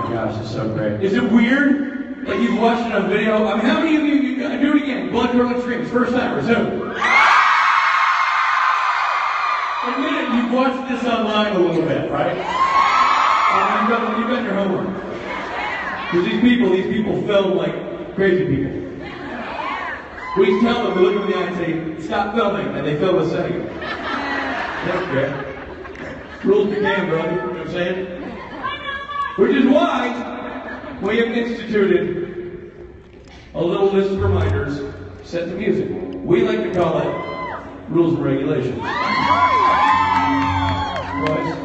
gosh, it's so great. Is it weird? Like you've watched it on video? I mean, how many of you do it again? Blood curdling screams, first timers, who? Admit it, you've watched this online a little bit, right? You've done your homework. Because these people film like crazy people. We tell them, we look them in the eye and say, stop filming, and they film a second. That's great. Rules the game, brother. You know what I'm saying? Which is why we have instituted a little list of reminders set to music. We like to call it rules and regulations. Boys.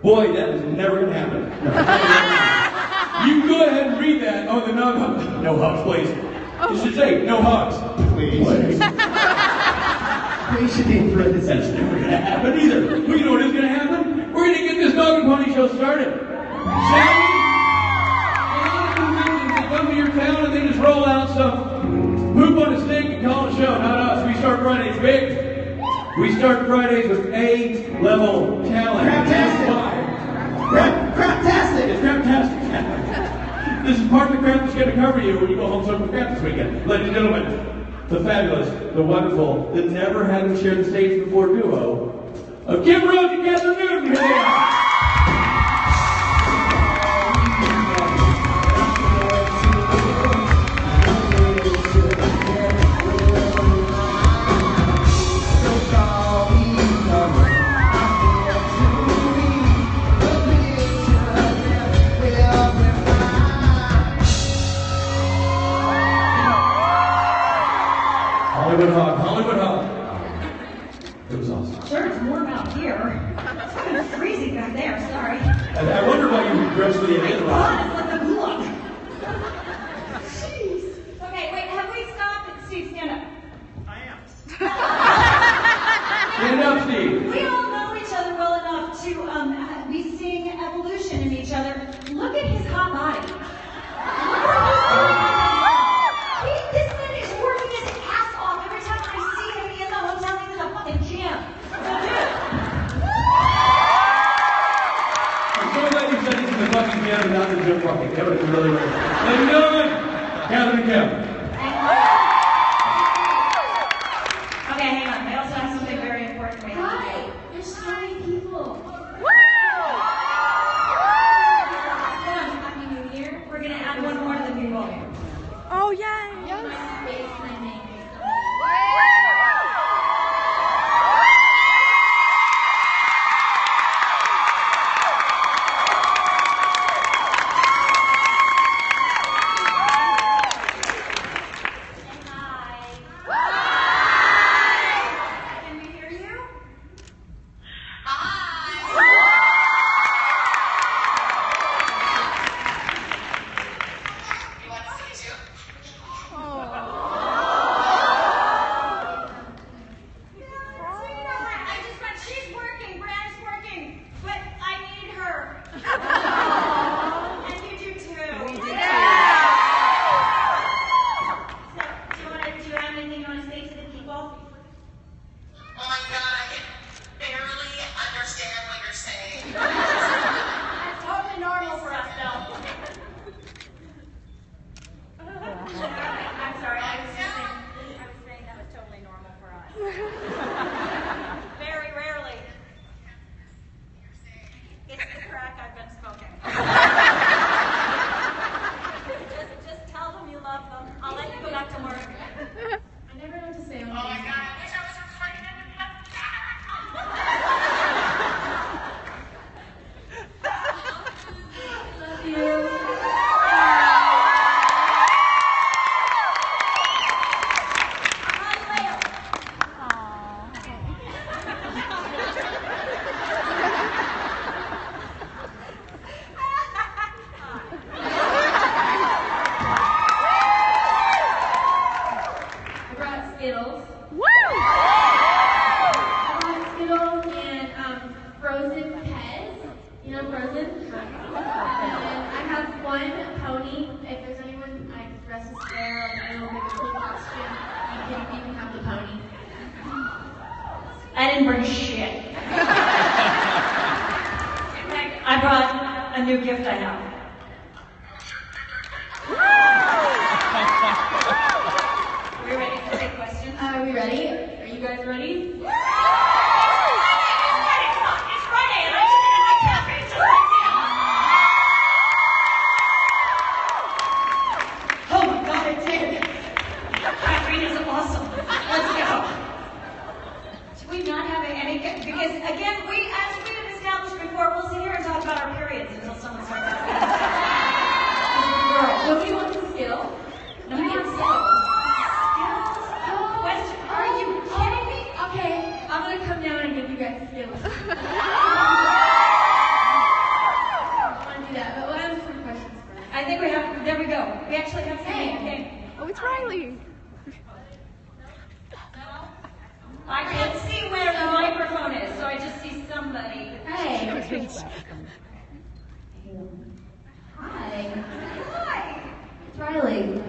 Boy, that is never going to happen. No. You go ahead and read that. Oh, the no hugs, please. You should say, no hugs. Please. We should be friends. That's never going to happen either. Well, you know what is going to happen? We're going to get this dog and pony show started. Shall we? A lot of conventions that come to your town and they just roll out some poop on a stick and call it a show. Not us. We start Fridays big. We start Fridays with A-level talent. Craptastic. Craptastic. It's craptastic. This is part of the crap that's going to cover you when you go home circle crap this weekend. Ladies and gentlemen, the fabulous, the wonderful, the never had them share the stage before duo of Kim Rose and Kathryn. Here they are. Hollywood Hog. It was awesome. Sure, it's warm out here. It's kind of freezing back there, sorry. I wonder why you dressed for the event. Oh my God, it's like a gulag. Jeez. Okay, wait, have we stopped? Steve, stand up. I am. Stand up, Steve. We all know each other well enough to be seeing evolution in each other. Look at his hot body. This man is working his ass off every time I see him in the hotel. He's in a fucking gym. I'm so glad you said he's in the fucking gym and not the gym fucking. That would have been really weird. Ladies and gentlemen, Kathryn and Kim. Okay, hang on. I also have something very important for me. Hi, there's so many people. Happy New Year. We're gonna add one more to the people. Oh, yay! My space, my name is Can we hear you? She's working, Brad's working, but I need her. And you do too. We do too. So, do you have anything you want to say to the people? Oh my God, I can barely understand what you're saying. That's totally normal for us, though. I'm sorry, I was saying that was totally normal for us. Very rarely. It's the crack I've been smoking. just tell them you love them. I'll let you go back to work. I never know what to say. Oh my God, I wish I was recording it with Love you. Call you later. I brought Skittles. Woo! I brought Skittles and frozen Pez. You know Frozen? And I have one pony. If there's anyone I dress as Sparrow, I don't make a cool costume. You can have the pony. I didn't bring shit. I brought a new gift I have. Are we ready to take questions? Are we ready? Are you guys ready? It's Friday and I just did my cafe just like you. Oh my God, it did. Kathryn is awesome. Let's go. Should we not have any? Because again, as we had established before, we'll sit here and talk about our periods until someone starts asking us. Nobody wants a Skittle. Nobody wants Skittles. Skittles? Question? Are you kidding me? Okay. I think we have, there we go. We actually have something. Okay. Oh, it's Riley. I can't see where the microphone is, so I just see somebody. Hey. Hi. Hi. It's Riley.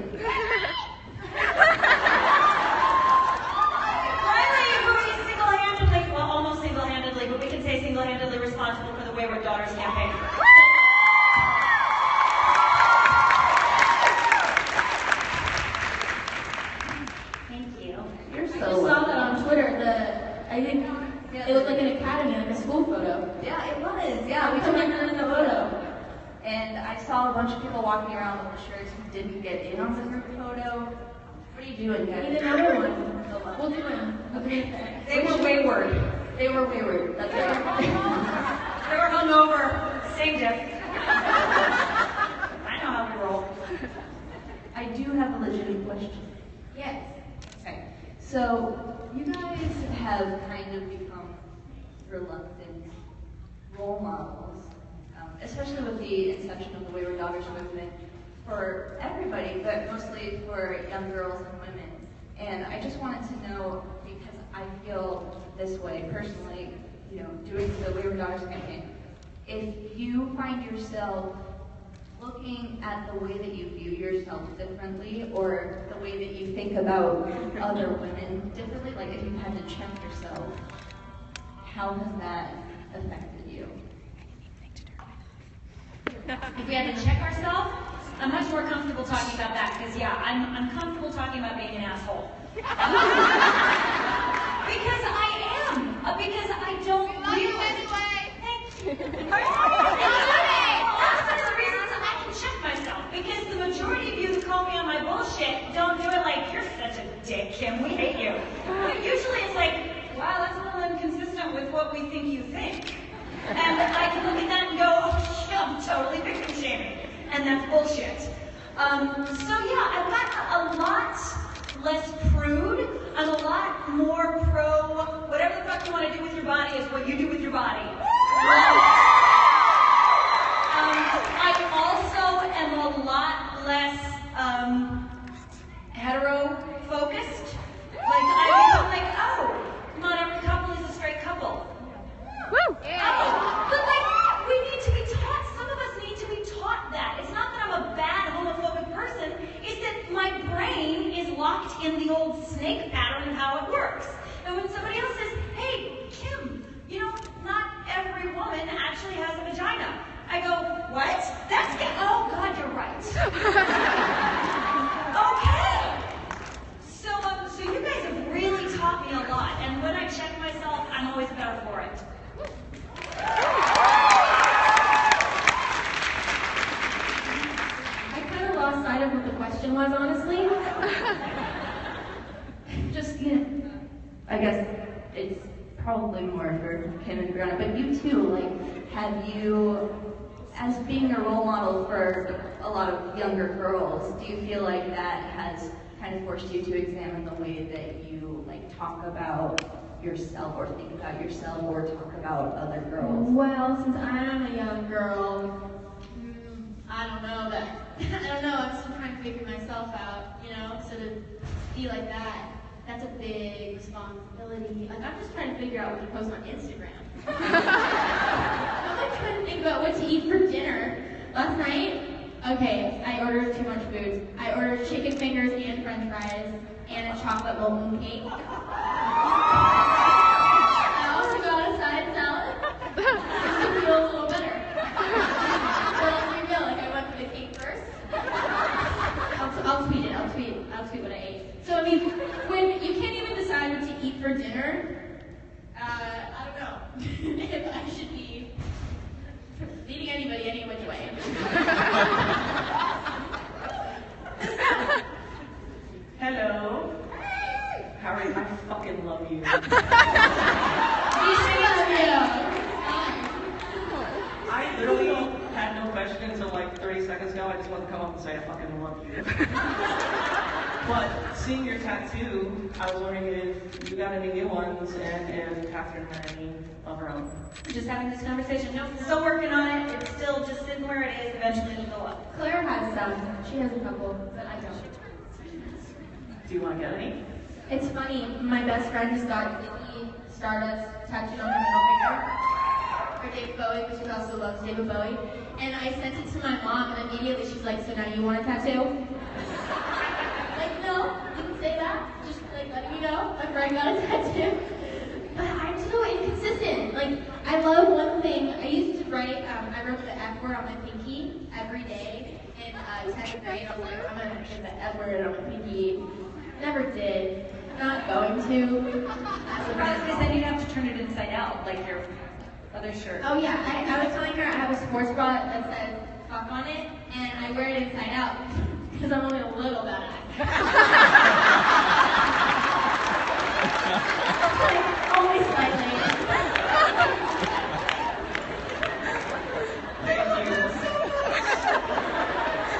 Riley, who is single-handedly, well, almost single-handedly, but we can say single-handedly responsible for the Wayward Daughters campaign. Thank you. I just saw that on Twitter. I think it looked like an academy, like a school photo. Yeah, it was. Yeah, we Which took one it in the photo? and I saw a bunch of people walking around with the shirts who didn't get in on the group photo. What are you doing, We guys? need another one. We'll do one. They were wayward. They were wayward. That's right. They were hungover. Same diff. I know how we roll. I do have a legitimate question. Yes. Okay. So you guys have kind of become reluctant role models, especially with the inception of the Wayward Daughters movement, for everybody, but mostly for young girls and women. And I just wanted to know, because I feel this way personally, you know, doing the Wayward Daughters campaign, if you find yourself looking at the way that you view yourself differently, or the way that you think about other women differently, like if you had to check yourself, how has that affected you? If we had to check ourselves, I'm much more comfortable talking about that because, yeah, I'm comfortable talking about being an asshole. Because I am. Because I don't realize. Thank you. That's one of the reasons I can check myself. Because the majority of you who call me on my bullshit don't do it like, you're such a dick, Kim, we hate you. But usually it's like, wow, that's a little inconsistent with what we think you think. And I can look at that and go, oh, shit, I'm totally victim shaming. And that's bullshit. So yeah, I've gotten a lot less prude. I'm a lot more pro, whatever the fuck you want to do with your body is what you do with your body. I also am a lot less hetero-focused. I'm like, oh, not every couple is a straight couple. Woo! Oh, but like, we need to be taught, some of us need to be taught that. It's not that I'm a bad homophobic person, it's that my brain is locked in the old snake pattern of how it works. And when somebody else says, hey, Kim, you know, not every woman actually has a vagina. I go, what? That's gay. Oh, God, you're right. Okay. So you guys have really taught me a lot. And when I check myself, I'm always better for it. I kind of lost sight of what the question was, honestly. Just, you know, I guess it's probably more for Kim and Brianna, but you too, like, have you, as being a role model for a lot of younger girls, do you feel like that has kind of forced you to examine the way that you, like, talk about yourself or think about yourself or talk about other girls? Well, since I'm a young girl, I don't know that. I don't know, I'm still trying to figure myself out, you know, so to be like that, that's a big responsibility. Like, I'm just trying to figure out what to post on Instagram. I'm like trying to think about what to eat for dinner. Last night, okay, I ordered too much food. I ordered chicken fingers and french fries and a chocolate molten cake. I also got a side salad. Just to feel a little better. But let's be real, like I went for the cake first. I'll tweet it. I'll tweet what I ate. So I mean, when you can't even decide what to eat for dinner, I don't know if I should be feeding anybody any which way. Hello. Harry, I fucking love you. I literally had no questions until like 3 30 seconds ago, I just want to come up and say I fucking love you. But seeing your tattoo, I was wondering if you got any new ones and Kathryn had any of her own. Just having this conversation. No, still working on it. It's still just sitting where it is. Eventually it'll go up. Claire has some. She has a couple, but I don't. Do you want to get any? It's funny, my best friend just got Iggy Stardust tattooed on her middle finger for David Bowie, but she also loves David Bowie. And I sent it to my mom, and immediately she's like, so now you want a tattoo? Like, no, didn't say that. Just like letting me know my friend got a tattoo. But I'm so inconsistent. Like, I love one thing. I used to write, I wrote the F word on my pinky every day in 10th grade. I was like, I'm going to get the F word on my pinky. Never did. I'm not going to. Surprised they said you'd have to turn it inside out, like your other shirt. Oh yeah, I was telling her I have a sports bra that says fuck on it, and I wear it inside out because I'm only a little badass. Like, always slightly. Thank you.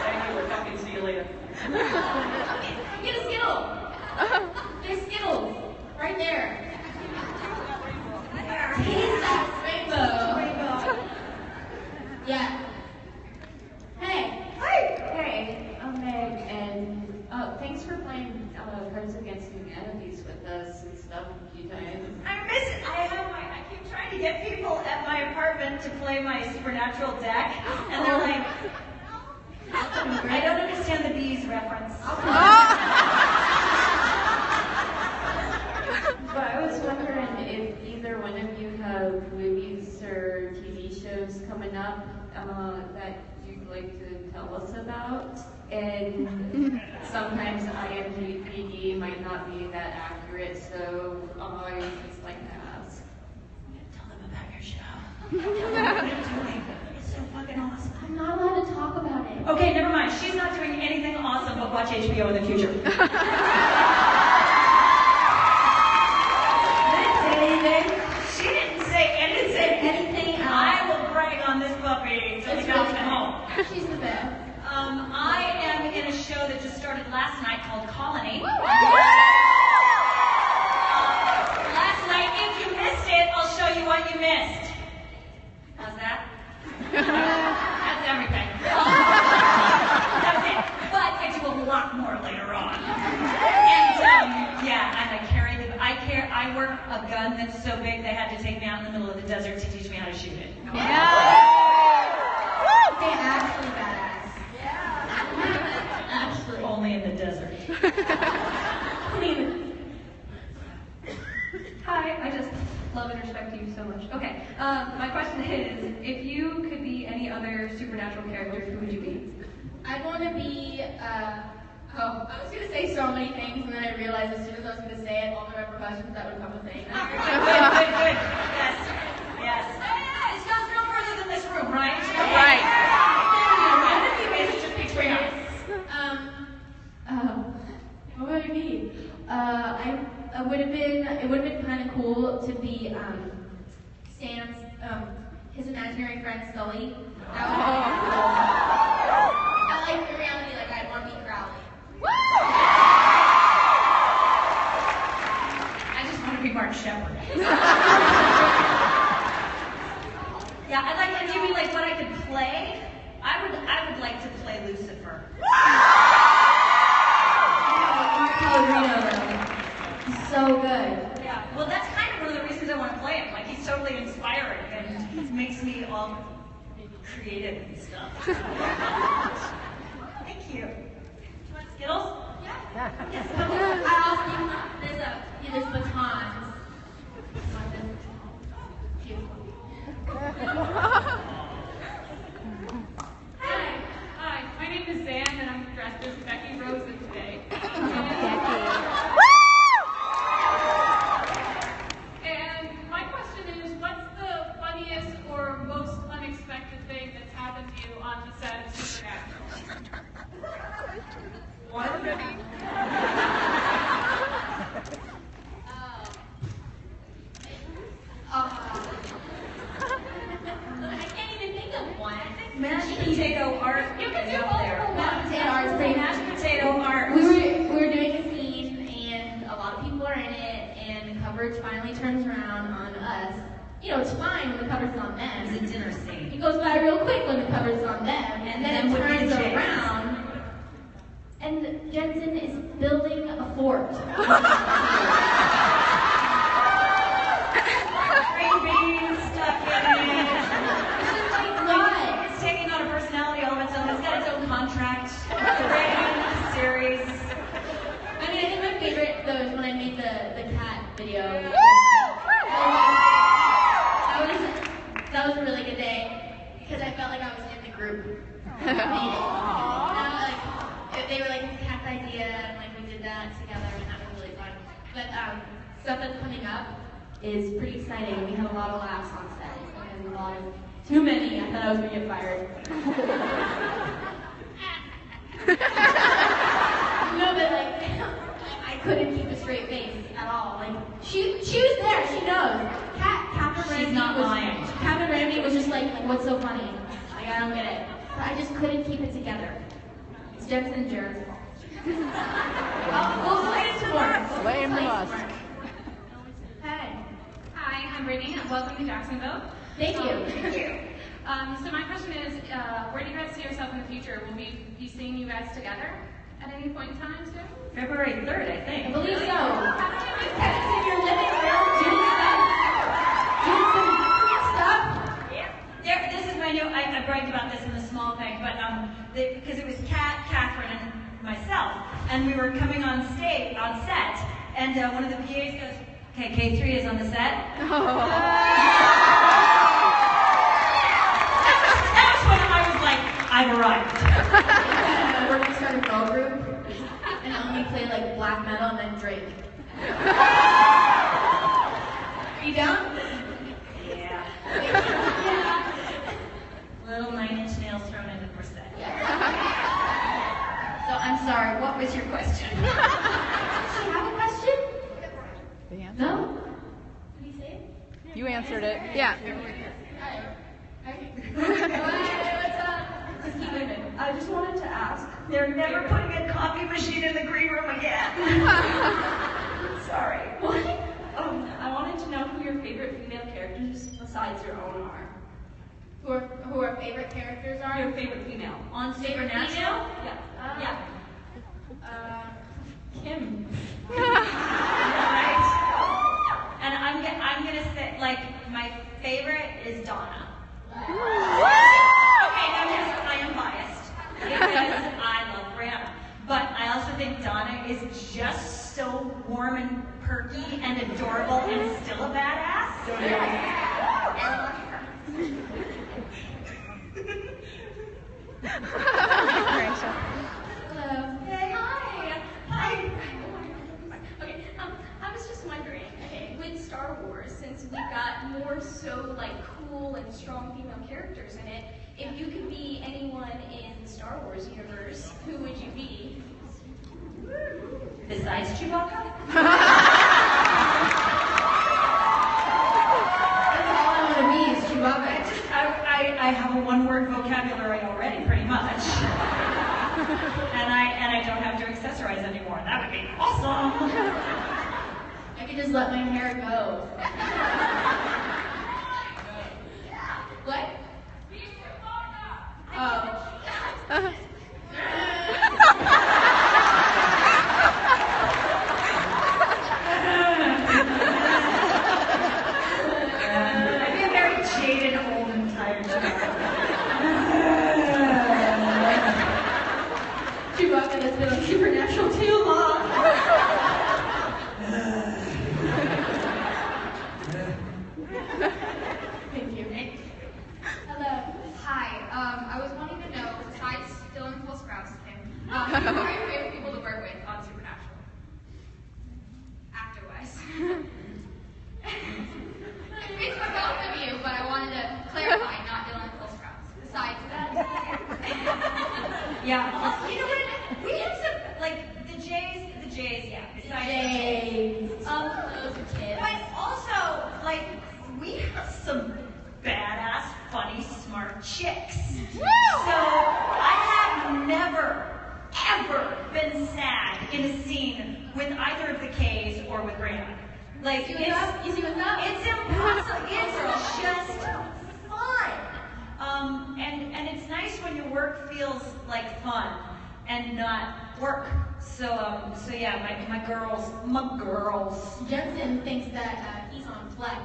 Thank you. We'll fucking see you later. Get a Skittle. There's Skittles right there. Taste that rainbow. Yeah. Hey. Hi. Hey, I'm Meg, and thanks for playing Cards Against Humanity with us and stuff a few times. I miss it. I keep trying to get people at my apartment to play my supernatural deck, and they're like, I don't understand the bees reference. But I was wondering if either one of you have movies or TV shows coming up that you'd like to tell us about. And sometimes IMDb might not be that accurate, so I just like to ask. Tell them about your show. Tell them what you're doing. It's so fucking awesome. I'm not allowed to talk about it. Okay, never mind. She's not doing anything awesome but watch HBO in the future. She didn't say anything. I will brag on this puppy until he comes home. She's the best. I am in a show that just started last night called Colony. Last night, if you missed it, I'll show you what you missed. How's that? That's everything. That's it. But I do a lot more later on. And I work a gun that's so big they had to take me out in the middle of the desert to teach me how to shoot it. They actually badass. Actually. Only in the desert. Hi, I just love and respect you so much. Okay, my question is, if you could be any other supernatural character, who would you be? I want to be, I was going to say so many things, and then I realized as soon as I was going to say it, all the repercussions that would come with saying that. Good. Yes. It's not no further than this room, right? Right. Just between us. What would it be? It would have been kind of cool to be Stan's, his imaginary friend Sully. That would have been cool. I like the reality, like I'd want to be Crowley. I just want to be Mark Shepard. Yeah, I'd like to. Do you mean like what I could play? I would like to play Lucifer. He's so good. Yeah. Well, that's kind of one of the reasons I want to play him. Like he's totally inspiring and he makes me all creative and stuff. Thank you. Do you want Skittles? Yeah. Yes. I also there's batons. Hi, my name is Zan and I'm dressed as Becky Rosen today. And my question is, what's the funniest or most unexpected thing that's happened to you on the set of Supernatural? One. I can't even think of one. Mashed potato art. You it's fine when the cover's on them. It's a dinner scene. It goes by real quick when the cover's on them, and then it turns around, and Jensen is building a fort. Green beans stuck in it. Why? It's taking on a personality all of its own. It's got its own contract. Rating, series. I think my favorite though is when I made the cat video. That was a really good day because I felt like I was in the group. They were like, it's Cat's idea, and like we did that together, and that was really fun. But stuff that's coming up is pretty exciting. We have a lot of laughs on set. And a lot of too many. I thought I was gonna get fired. No, but like I couldn't keep a straight face at all. Like she was there. She knows. Kathryn Ramsey was just like, what's so funny? Like I don't get it. But I just couldn't keep it together. It's Jensen and Jared's fault. We'll play it tomorrow. Blame us. Hey. Hi, I'm Brittany. Welcome to Jacksonville. Thank you. Thank you. So my question is, where do you guys see yourself in the future? Will we be seeing you guys together at any point in time soon? February 3rd, I think. I believe so. Cat's in your living room doing stuff. Yeah. This is my new. I bragged about this in the small thing, but because it was Kathryn and myself, and we were coming on set, and one of the PAs goes, "Okay, K3 is on the set." That was when I was like, "I've arrived." We're gonna start a girl group and only play like black metal and then Drake. Are you down? Yeah. Little 9-inch nails thrown into the set. So I'm sorry. What was your question? Does she have a question? The answer. No? Did he say it? You answered it. Yeah. What's up? Just keep moving. I just wanted to ask. They're never putting a coffee machine in the green room again. Sorry. What? I wanted to know who your favorite female characters besides your own are. Who our favorite characters are? Your favorite female. On Supernatural? Yeah. Kim. Right. And I'm gonna say, like, my favorite is Donna. Okay, now yes, I am biased because I love Brianna, but I also think Donna is just so warm and perky and adorable and still a badass. Hello. Hey. Hi. Okay, I was just wondering, with Star Wars, since we've got more so like cool and strong female characters in it, if you could be anyone in the Star Wars universe, who would you be? Besides Chewbacca? That's all I want to be is Chewbacca. I have a one-word vocabulary already, pretty much. And I don't have to accessorize anymore. That would be awesome. I could just let my hair go. What? Oh. I'd be a very jaded, old, and tired Chewbacca that's been on Supernatural too long. Thank you. Hello. Hi. I was wanting to know, besides Dylan Full-Sprouts, who are your favorite people to work with on Supernatural? Actor-wise. It's for both of you, but I wanted to clarify, not Dylan Full-Sprouts. Besides that. Yeah. You know what? We have some, like, the Jays, yeah. Besides Jays. Those kids. But also, like, we have some badass, funny, smart chicks. So I have never, ever been sad in a scene with either of the K's or with Brianna. Like, You see what's up? You see what's up? it's impossible. It's just fun. And it's nice when your work feels like fun and not work. So yeah, my girls. Jensen thinks that he's on Fleck.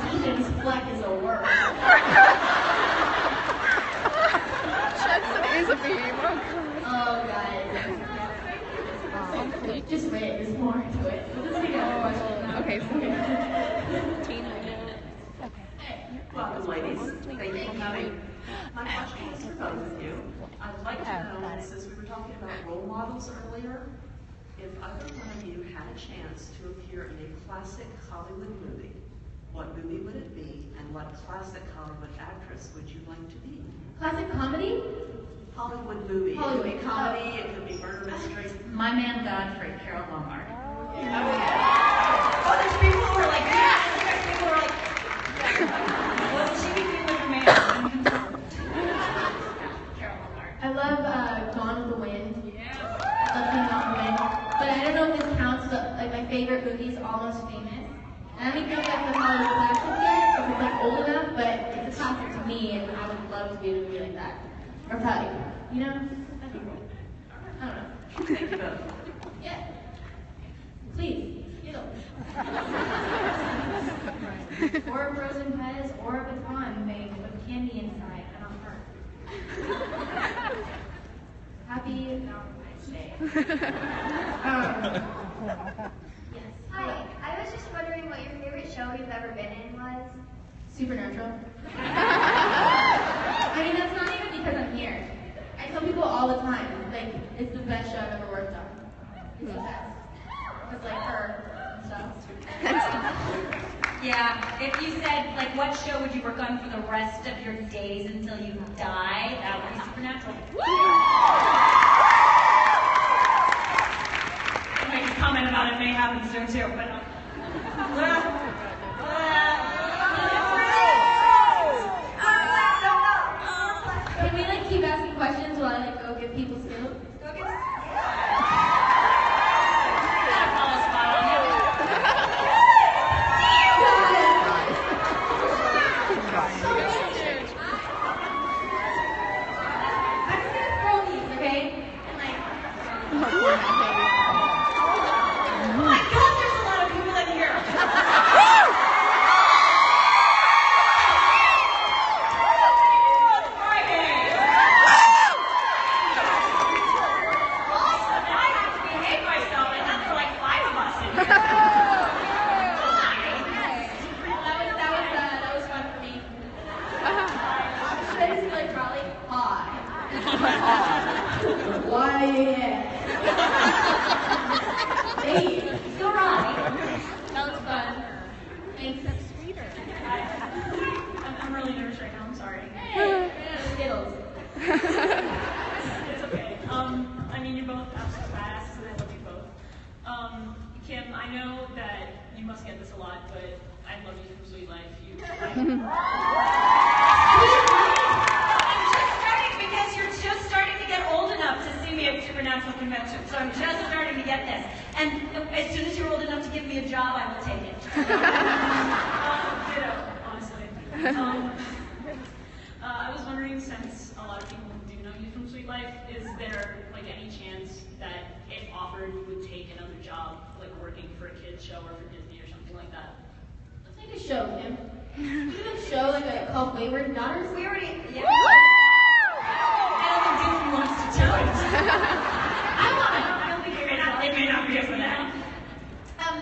He thinks Fleck is a word. Jensen is a meme. Oh, guys. Just wait, there's more to it. We'll just take another question. Okay, so Tina. Welcome, ladies. Thank you for coming. My question is for both of you. I'd like to know, since we were talking about role models earlier, if either one of you had a chance to appear in a classic Hollywood movie, what movie would it be, and what classic Hollywood actress would you like to be? Classic comedy? Hollywood movie. Hollywood. It could be comedy, it could be murder mystery. My man Godfrey, Carol Lombard. Yeah. Oh, there's people who are like, yeah. There's people who are like, well, she became with her man. Carol Lombard. I love Gone with the Wind. Yeah. I love Being Gone with the Wind. But I don't know if this counts, but like my favorite movie is Almost Famous. And I don't think that's a Hollywood classic yet, because it's like old enough, but it's a classic to me, and I would love to be in a movie like that. Or probably, you know? That'd be cool. I don't know. Thank you both. Yeah. Please, Skittles. Or a frozen Pez, or a baton made with candy inside and on heart. Happy Valentine's Day. Yes. Hi, I was just wondering what your favorite show you've ever been in was. Supernatural. I mean, that's not even because I'm here. I tell people all the time, like, it's the best show I've ever worked on. It's the best. It's like her and stuff. Yeah, if you said, like, what show would you work on for the rest of your days until you die, that would be Supernatural. I make a comment about it may happen soon too, but Can we, like, keep asking questions while I, like, go give people skills? go get I'm just gonna throw these, okay? And, like, Oh my God, there's a lot of people in here. Awesome. Now I have to behave myself, and that's for like 5 of us in here. that was fun for me. Should I just be like, probably, hi. Why, yeah. Hey, You're right. that was fun. Thanks. I'm really nervous right now. I'm sorry. Hey, Skittles. It's okay. I mean, you're both absolute badasses, and I love you both. Kim, I know that you must get this a lot, but I love you from Sweet Life. I'm just starting because you're just starting to get old enough to see me at Supernatural Convention. So I'm just starting to get this. And as soon as you're old enough to give me a job, I will take it. Ditto, honestly. I was wondering, since a lot of people do know you from Sweet Life, is there like any chance that if offered you would take another job, like working for a kids show or for Disney or something like that? Let's make a show, Kim. We do a show like called Wayward Daughters. We already, yeah. I don't think Disney wants to do it. I don't think they may not be up for that.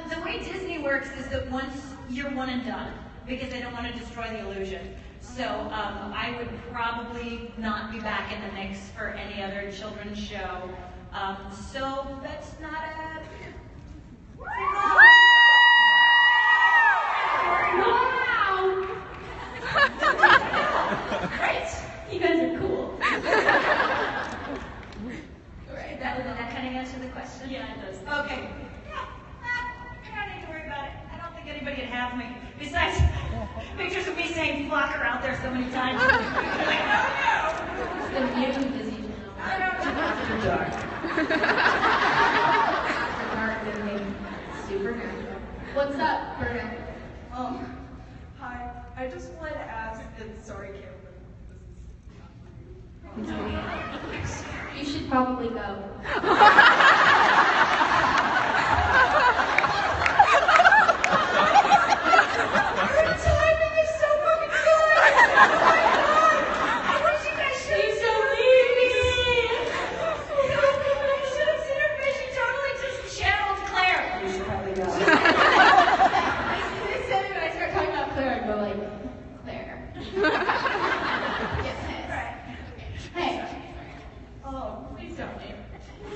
The way Disney works is that once you're one and done, because they don't want to destroy the illusion. So I would probably not be back in the mix for any other children's show. So that's not a... Wow! Great! You guys are cool. Right, did that kind of answer the question? Yeah, it does. Okay. Yeah, I don't need to worry about it. I don't think anybody would have me. Besides, pictures of me saying flock are out there so many times. Like, oh no! It's been really busy. I don't know. supernatural. What's up, Berna? Hi. I just wanted to ask, and sorry, Kathryn, You should probably go. Please don't.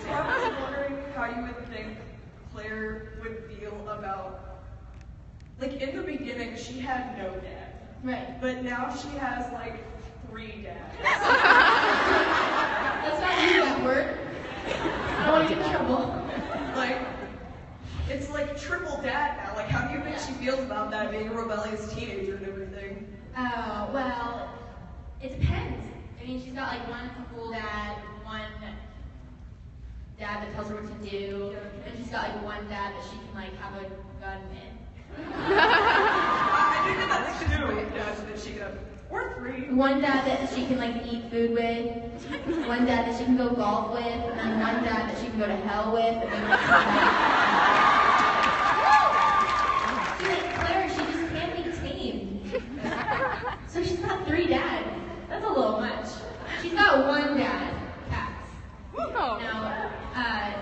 So I was wondering how you would think Claire would feel about, like in the beginning she had no dad. Right. But now she has like 3 dads. Let's not use that word. I don't want to get in trouble. Like, it's like triple dad now. Like, how do you think she feels about that, being a rebellious teenager and everything? Well, it depends. I mean, she's got like one cool dad, one dad that tells her what to do, and she's got like one dad that she can like have a gun with. I think that's 2 dads that she can, or 3. One dad that she can like eat food with, one dad that she can go golf with, and then one dad that she can go to hell with. And then she's like, Claire, she just can't be tamed. So she's got 3 dads. That's a little much. She's got 1 dad, Cats. No,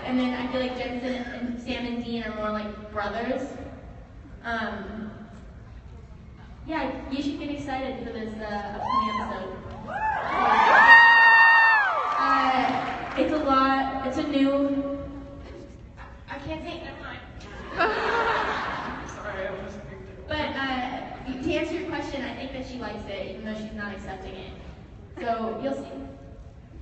and then I feel like Jensen and Sam and Dean are more like brothers. Yeah, you should get excited for this upcoming episode. It's a lot. It's a new. I can't say it. Never mind. Sorry, I was thinking. But to answer your question, I think that she likes it, even though she's not accepting it. So you'll see.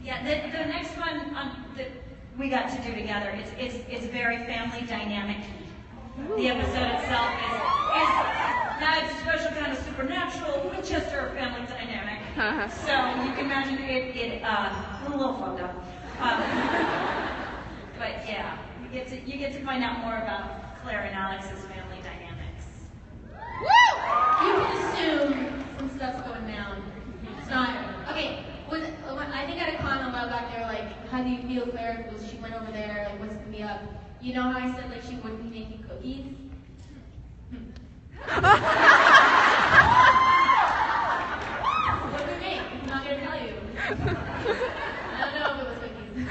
Yeah, the next one that we got to do together, it's very family dynamic. The episode itself is not a special kind of supernatural Winchester family dynamic. So you can imagine it a little fucked up. But yeah, you get to find out more about Claire and Alex's family dynamics. You can assume some stuff's going down. It's not. Okay, I think at a con a while back they were like, how do you feel, Claire? Was she went over there, like what's gonna be up? You know how I said like she wouldn't be making cookies? What did we make? I'm not gonna tell you. I don't know if it was cookies.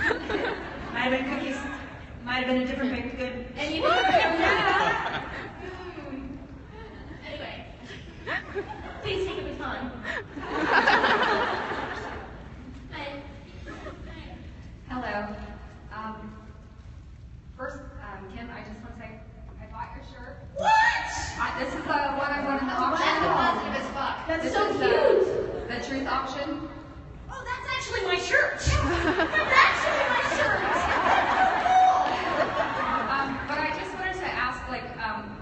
Might have been cookies. Might have been a different baked good. And you think yeah. Anyway, please take a baton. Hello. First, Kim, I just want to say I bought your shirt. What? This is the one I won in the auction. Positive as fuck. That's This so is cute. The truth auction. Oh, that's actually my shirt. That's actually my shirt. Cool. But I just wanted to ask,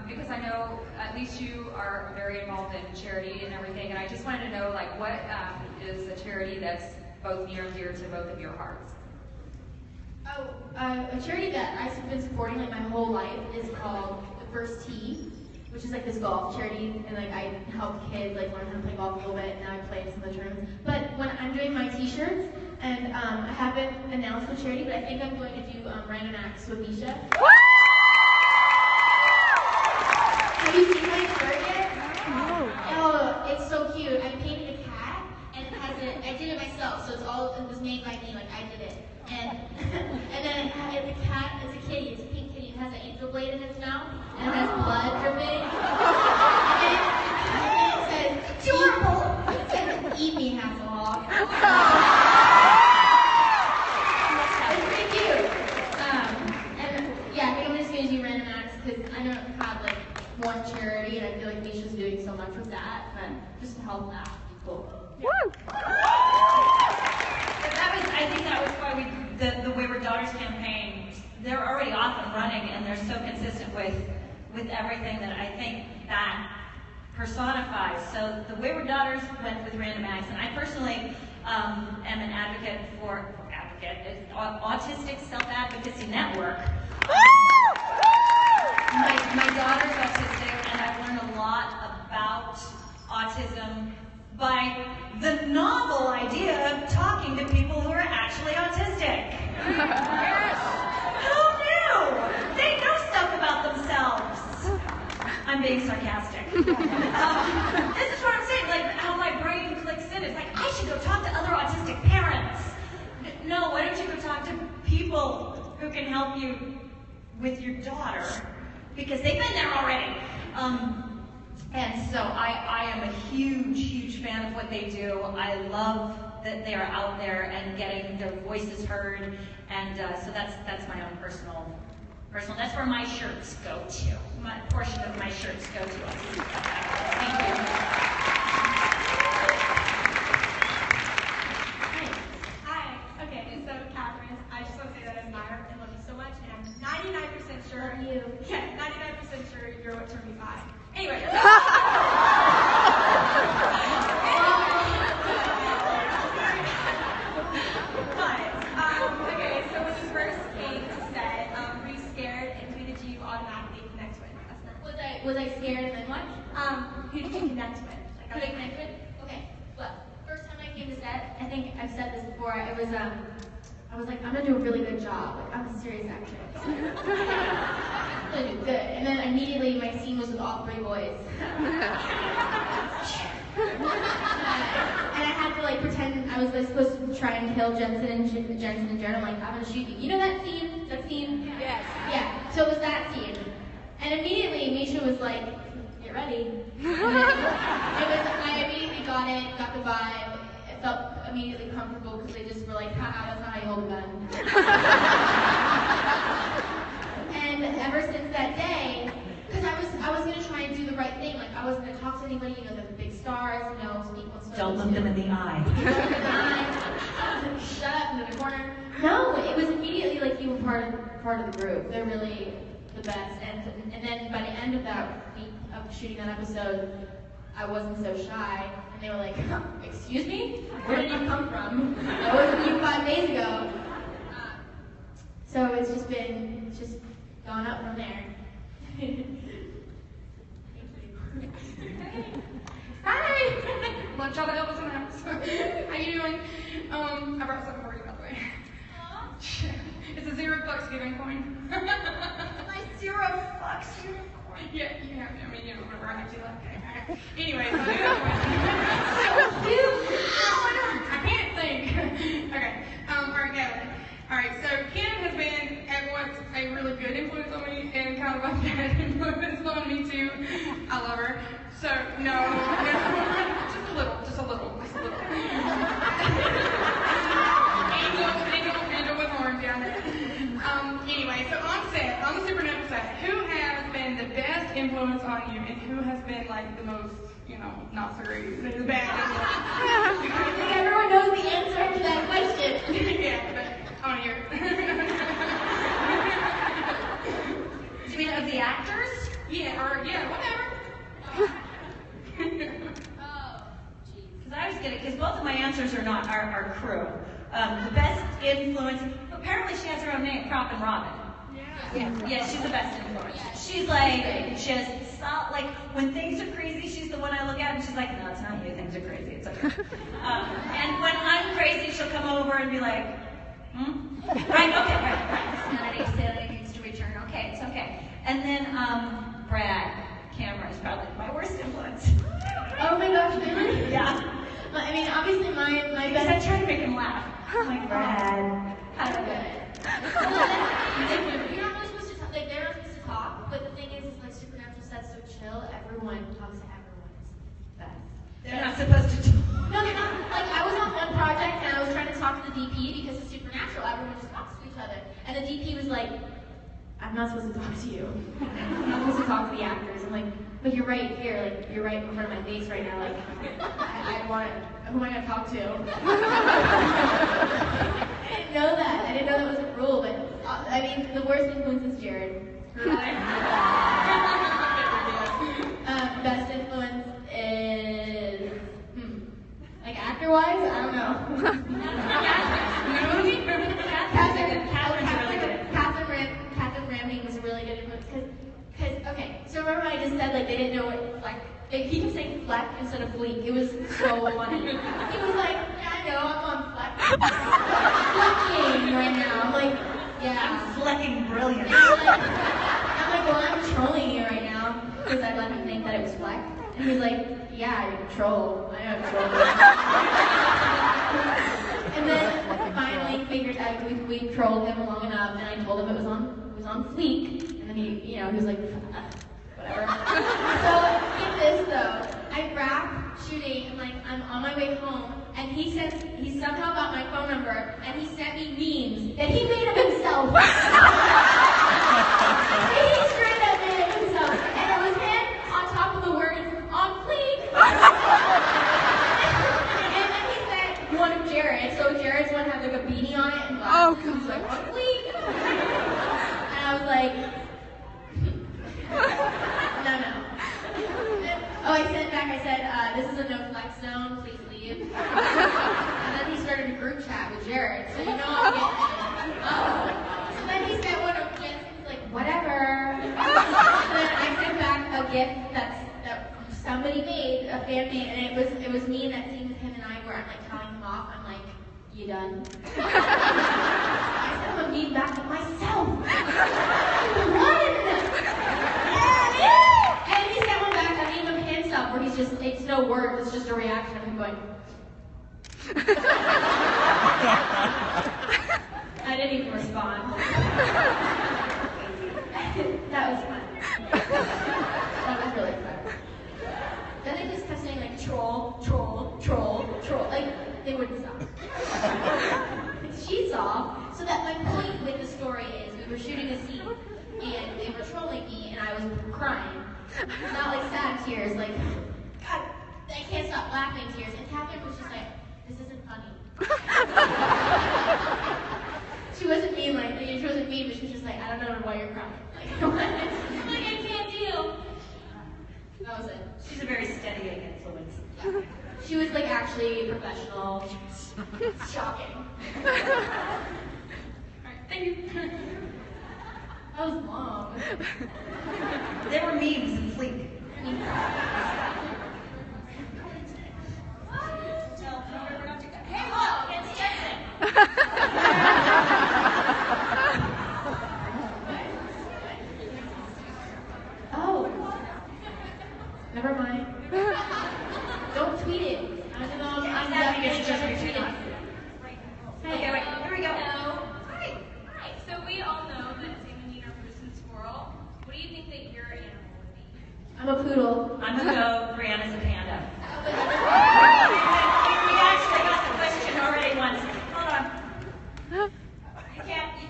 because I know at least you are very involved in charity and everything, and I just wanted to know, what is a charity that's both near and dear to both of your hearts? Oh, a charity that I've been supporting like my whole life is called The First Tee, which is like this golf charity, and like I help kids like learn how to play golf a little bit, and now I play in some of the tournaments. But when I'm doing my t-shirts, and I haven't announced the charity, but I think I'm going to do random acts with Misha. Have you seen my shirt yet? No. Oh, it's so cute. I painted a cat, and it has I did it myself, so it was made by me, like I did it. And then it has a cat, it's a kitty, it's a pink kitty, it has an angel blade in its mouth, and it has blood dripping. And it says, adorable! It says, eat me, Hasselhoff. It's pretty cute. And yeah, I think I'm just going to do random acts, because I don't have like one charity, and I feel like Misha's doing so much with that, but just to help that. Cool. Woo! I think that was why the Wayward Daughters campaign, they're already off and running, and they're so consistent with everything that I think that personifies. So the Wayward Daughters went with random acts, and I personally am an advocate for Autistic Self-Advocacy Network. My daughter's autistic, and I've learned a lot about autism by the novel idea of talking to people who are actually autistic. Who knew? They know stuff about themselves. I'm being sarcastic. This is what I'm saying, like how my brain clicks in. It's like, I should go talk to other autistic parents. No, why don't you go talk to people who can help you with your daughter? Because they've been there already. And so I am a huge, huge fan of what they do. I love that they are out there and getting their voices heard. And so that's my own personal, that's where my shirts go to. My portion of my shirts go to us. Thank you. Hi. Okay, so Kathryn, I just want to say that I admire and love you so much, and I'm 99% sure. Love you. Yeah, 99% sure you're what turned me bi. Anyway. Okay, so when you first came to set, were you scared, and who did you automatically connect with? Was I scared and then what? Who did you connect with? Who did I connect with? Okay. Well, first time I came to set, I think I've said this before. It was I was like, I'm gonna do a really good job. Like, I'm a serious actress. I'm gonna do good. And then immediately my scene was with all 3 boys. And I had to like pretend I was like, supposed to try and kill Jensen and Jared. I'm like, I'm gonna shoot you. You know that scene? That scene? Yes. Yeah. So it was that scene. And immediately Misha was like, get ready. I immediately got it, got the vibe. It felt immediately comfortable because they just were like, haha, that's not how you hold a gun. And ever since that day, because I was gonna try and do the right thing. Like I wasn't gonna talk to anybody, you know, the big stars, you know, speak on social. Don't look them in the eye. Shut up in the corner. No, it was immediately like you were part of the group. They're really the best. And then by the end of that week of shooting that episode, I wasn't so shy. And they were like, excuse me? Where did you come from? I wasn't you 5 days ago. So it's just gone up from there. Hi! Lunch all the elbows in the house. How you doing? I brought something for you, by the way. It's a $0 giving coin. My $0 unicorn. Yeah, you have to. I mean, you know, whatever I have to. Okay. Anyway, so so cute. I can't think. Okay. All right, Kathryn. All right. So Kim has been at once a really good influence on me and kind of a bad influence on me too. I love her. So no, just a little. Angel with horns down there. Anyway, so on the Supernatural set, who has been the best influence on you, and who has been like the most, you know, not so great, the bad influence? I think everyone knows the answer to that question. Yeah, but I want to hear it. Do you mean of the actors? Yeah, or yeah, whatever. Because I was gonna, because both of my answers are not our crew. The best influence. Apparently, she has her own name, Prop and Robin. Yeah, she's the best influence. She's like just like when things are crazy, she's the one I look at and she's like, no, it's not you. Things are crazy. It's okay. And when I'm crazy, she'll come over and be like, right, okay, right. Sanity needs to return. Okay, it's okay. And then Brad Cameron is probably my worst influence. Oh my gosh, really? Yeah. I mean, obviously my best. I try to make him laugh. I'm like, Brad. How do it? You're not really supposed to talk. Like they're not supposed to talk, but the thing is like Supernatural set's so chill. Everyone talks to everyone. It's the best. They're not supposed to talk. No, they're not. Like I was on one project and I was trying to talk to the DP because it's Supernatural. Everyone just talks to each other, and the DP was like, I'm not supposed to talk to you. I'm not supposed to talk to the actors. I'm like, but you're right here. Like you're right in front of my face right now. Like I want. Who am I gonna talk to? I didn't know that. I didn't know that was a rule. But I mean, the worst influence is Jared. Best influence is like actor-wise. I don't know. Kathryn Ramsey was a really good influence because So remember I just said like they didn't know what fleck. He kept saying fleck instead of fleek. It was so funny. He was like, yeah, I know, I'm on fleck. Flecking right now. I'm like, yeah. I'm flecking brilliant. I'm like, well, I'm trolling you right now because I let him think that it was fleck. And he's like, yeah, you're a troll. I am a troll. And then finally figured out we trolled him long enough, and I told him it was on fleek. And then he was like, whatever. So get this though, I wrap shooting, and like I'm on my way home, and he somehow got my phone number, and he sent me memes that he made of himself. He straight up made it himself, and it was him on top of the words on fleek. And then he sent one of Jared, so Jared's one had like a beanie on it, and he's like on fleek. And I was like, no. Oh, I sent back, I said, this is a no flex zone, please leave. And then he started a group chat with Jared, so you know I'm getting it. So then he sent one of Jensen's, like, whatever. And then I sent back a gift that somebody made, a fan made, and it was me in that scene with him and I where I'm like telling him off, I'm like, you done? I sent him a meme back of myself. And he sent one back, I made him hands up where he's just, it's no words, it's just a reaction of him going. I didn't even respond. That was fun. That was really fun. Then they just kept saying like troll. Like they wouldn't stop. She saw. So that my point with the story is we were shooting a scene and they were trolling me and I was crying. Not like sad tears, like God, I can't stop laughing tears. And Kathryn was just like, this isn't funny. She wasn't mean but she was just like, I don't know why you're crying. Like I can't deal. That was it. She's a very steadying influence. Yeah. She was like actually professional. Shocking. Alright, thank you. That was long. There were memes in Fleek. Hey, look, it's Jackson. Oh. Never mind. Don't tweet it. I don't know. I'm not going to just retweet it. Okay, wait, here we go. Hi. So we all know that Sam and Dean are person squirrel. What do you think that your animal would be? I'm a poodle. I'm a goat. Brianna's a panda. We actually got the question already once. Hold on. You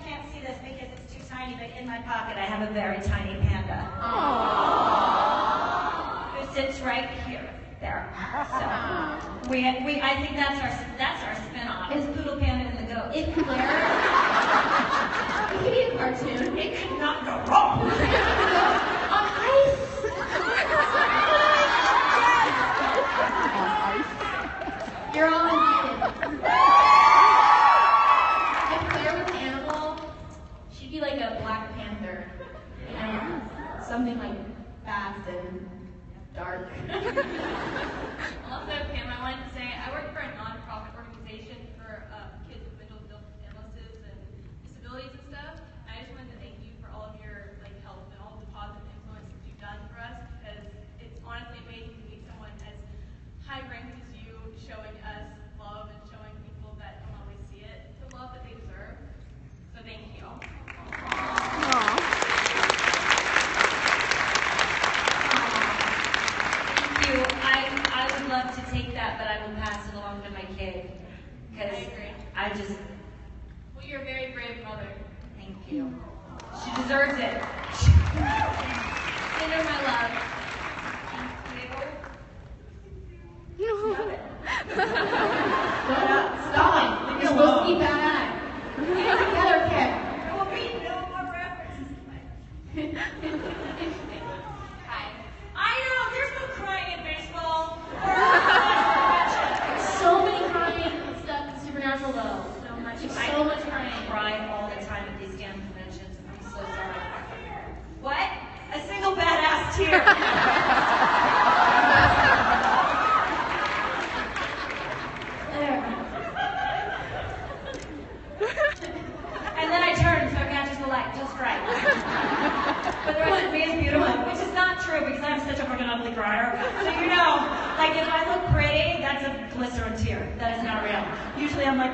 can't see this because it's too tiny, but in my pocket I have a very tiny panda. Who sits right here. There. So I think that's our spin-off. Is Poodle Panda and the Goat. It could be a cartoon. It could not go wrong. On ice. You're all invited. If Claire was an animal, she'd be like a Black Panther. And something like fast and dark. Also, Pam, I wanted to say I work for a non-profit organization for kids with mental illnesses and disabilities and stuff. And I just wanted to thank you for all of your help and all of the positive influence that you've done for us, because it's honestly amazing to meet someone as high-ranked as you, showing us love and showing people that don't always see it the love that they deserve. So thank you. I would love to take that, but I will pass it along to my kid. Because I just... Well, you're a very brave mother. Thank you. She deserves it. Send her my love. Stop. You're supposed to be bad. Get it together, kid. There will be no more references. Hi. I know, there's no crying in baseball. So many crying stuff in Supernatural though. So much crying. I cry all the time at these damn conventions. I'm so sorry. What? A single badass tear. And then I turn so it catches the light just right. But the rest of me is beautiful, which is not true because I'm such a fucking ugly crier. So you know, like if I look pretty, that's a glycerin tear. That is not real. Usually I'm like,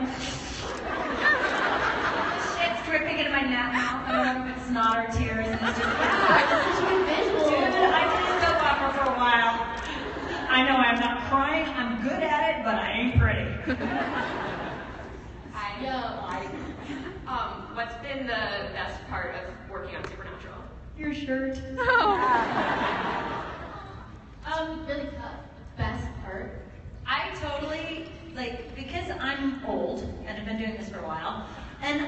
shit's dripping into my mouth. I don't know if it's snot or tears, and it's just. Dude, I did a soap opera for a while. I know I'm not crying. I'm good at it, but I ain't pretty. What's been the best part of working on Supernatural? Your shirt. Really tough. Best part. I totally, like, because I'm old and have been doing this for a while, and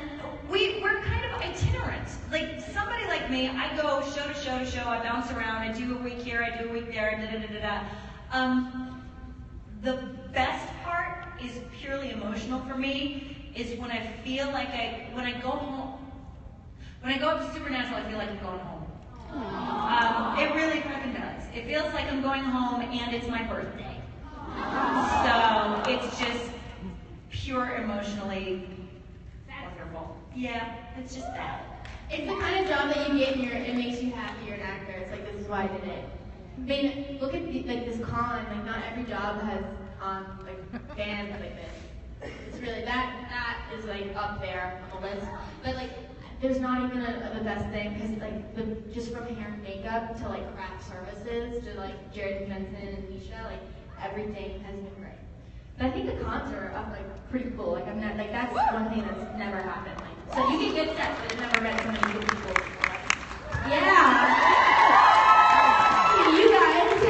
we're kind of itinerant. Like, somebody like me, I go show to show to show, I bounce around, I do a week here, I do a week there, da-da-da-da-da. The best part is purely emotional for me, is when I feel like when I go home, when I go up to Supernatural, I feel like I'm going home. It really fucking does. It feels like I'm going home and it's my birthday. So it's just pure emotionally wonderful. Yeah, it's just that. It's the kind of job that you get and it makes you happy. You're an actor. It's like, this is why I did it. I mean, look at this con. Like, not every job has like bands like this. It's really that is like up there on the list. But like, there's not even the best thing because like just from hair and makeup to like craft services to like Jared and Benson and Nisha, like everything has been great. But I think the cons are up like pretty cool. Like I'm not like that's one thing that's never happened. Like so you can get sets, but I've never met so many good people. Yeah. You guys.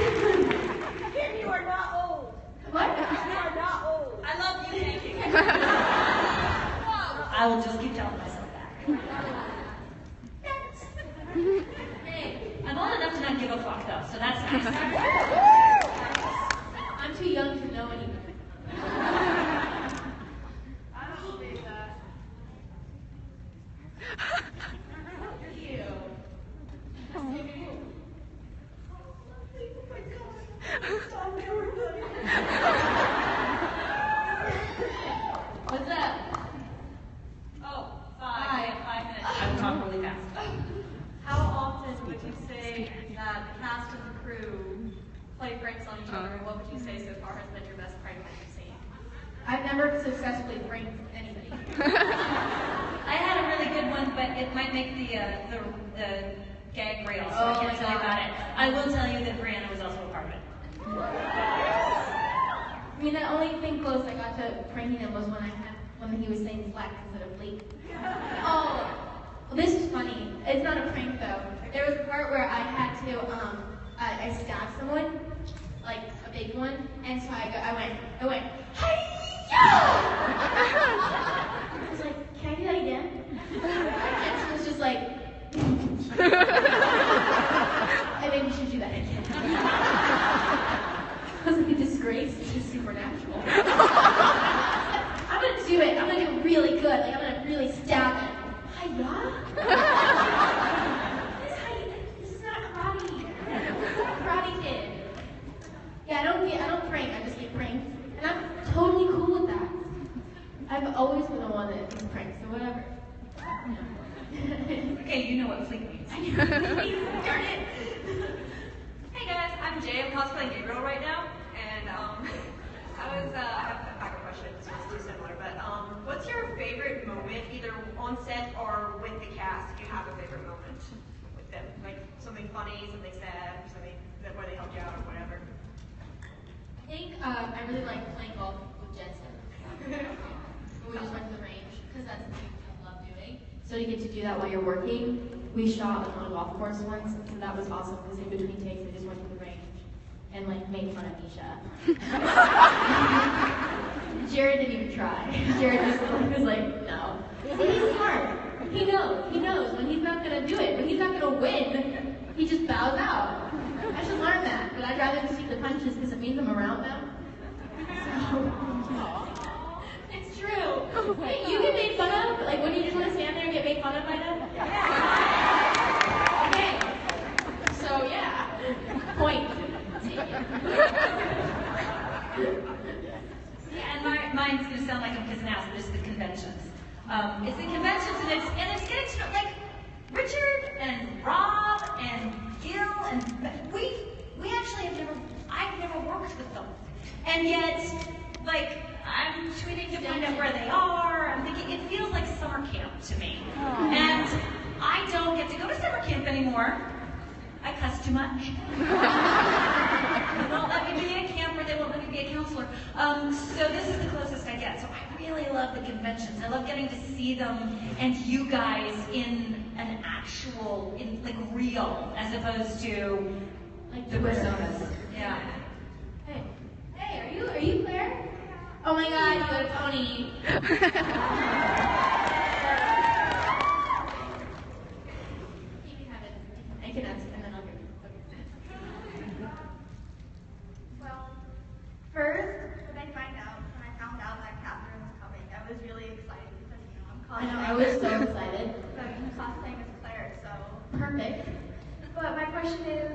You are not old. What? You are not old. I love you, thank you. I will just keep telling myself that. Hey, I'm old enough to not give a fuck though, so that's nice. I'm too young to know any better. I don't believe that. What's up? Oh, 5 minutes. I will talk really fast. How often would you say that the cast and the crew play pranks on each other? And what would you say so far has been your best prank that you've seen? I've never successfully pranked anybody. I had a really good one, but it might make the gag rail, so I can't tell you about it. I will tell you that Brianna was also a part of it. I mean, the only thing close I got to pranking him was when he was saying flex instead of fleek. Oh, well, this is funny. It's not a prank though. There was a part where I had to, I stabbed someone, like a big one, and so I went, hi-ya! I was like, can I do that again? And she was just like, I think we should do that again. I was like, a disgrace. This is Supernatural. I'm gonna do it. I'm gonna do it really good. Like, I'm gonna really stab it. Hi-ya? This is not karate. Karate kid. Yeah, I don't prank. I just get pranked. And I'm totally cool with that. I've always been the one that is pranked, so whatever. Okay, you know what fleek means. Darn it. Hey guys, I'm Jay. I'm cosplaying Gabriel right now, and I have a backup question. This one's too similar, but what's your favorite moment, either on set or with the cast? If you have a favorite moment with them, like something funny, something sad, something where they helped you out or whatever. I think I really like playing golf with Jensen. We just went to the range because that's something I love doing. So to get to do that while you're working, we shot on a golf course once, so that was awesome because in between takes I just went to the range and like made fun of Nisha. Jared didn't even try. Jared just was like, no. He's smart. He knows when he's not gonna do it, when he's not gonna win, he just bows out. I should learn that, but I'd rather just take the punches because it means I'm around them. So, it's true. Hey, you get made fun of? Like, when you just want to stand there and get made fun of by them? Yeah. Okay. So, yeah. like I'm kissing ass, but it's the conventions. It's the conventions, and it's getting to like Richard and Rob and Gil, and we actually I've never worked with them, and yet like I'm tweeting to find out where they are. I'm thinking it feels like summer camp to me, and I don't get to go to summer camp anymore. I cuss too much. They won't let me be in a camp, or they won't let me be a counselor. So this is the closest I get. So I really love the conventions. I love getting to see them and you guys in an actual, in like real, as opposed to like the personas. Yeah. Hey, are you Claire? Oh my God, you got a pony. I can ask, and then I'll give you. Well, first, when I found out that Kathryn was coming, I was really excited because, you know, I'm cosplaying. I know, I was so excited. So I'm cosplaying as Claire, so. Perfect. But my question is,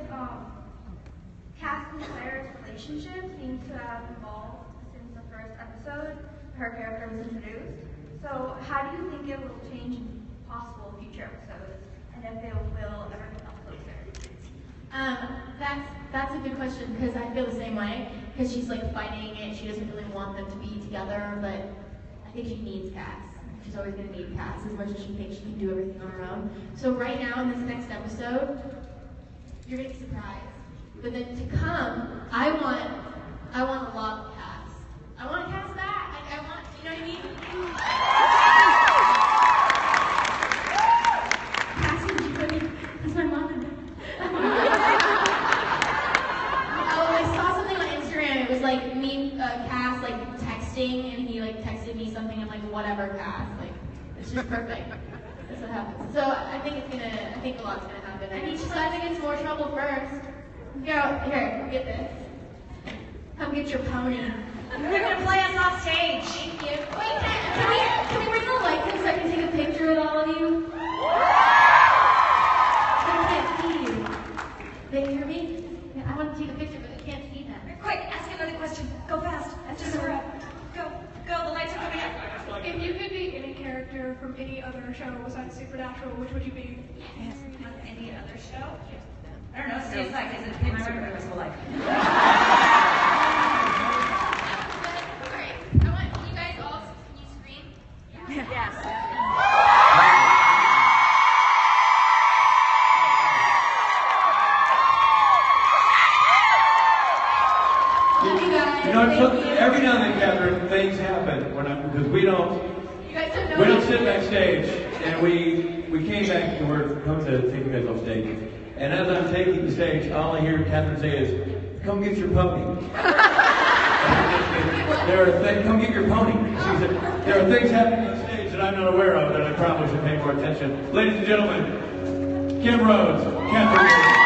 Cass and Claire's relationship seems to have evolved since the first episode her character was introduced. So how do you think it will change in possible future episodes, and if it will ever become closer? That's a good question, because I feel the same way, because she's like fighting it, she doesn't really want them to be together, but I think she needs Cass. She's always going to need Cass as much as she thinks she can do everything on her own. So right now in this next episode, you're going to be surprised. But then to come, I want a lot of Cass. I want Cass back. Like, I want, you know what I mean? Cass is really, that's my mom. I saw something on Instagram. It was like me, Cass, like texting, and he like texted me something. I'm like, whatever, Cass. Like, it's just perfect. That's what happens. So I think a lot's gonna happen. I mean, she decides to get into more trouble first. Go here, come get this. Come get your pony. You're gonna play us off stage. Thank you. Wait, can we bring the light in so I can take a picture with all of you? I can't see you. They hear me? Yeah, I want to take a picture, but I can't see them. Quick, ask another question. Go fast. Just hurry up. Go. The lights are coming up. If you could be any character from any other show besides Supernatural, which would you be? Yes. Any other show? I don't know. Seems like it's in my memory was whole life. Alright, I want you guys all. Can you scream? Yes. You know, every now and then, Kathryn, things happen because we don't sit backstage, and we came back and we're coming to take you guys off stage. And as I'm taking the stage, all I hear Kathryn say is, "Come get your pony." Come get your pony. She said, there are things happening on stage that I'm not aware of that I probably should pay more attention. Ladies and gentlemen, Kim Rhodes, Kathryn.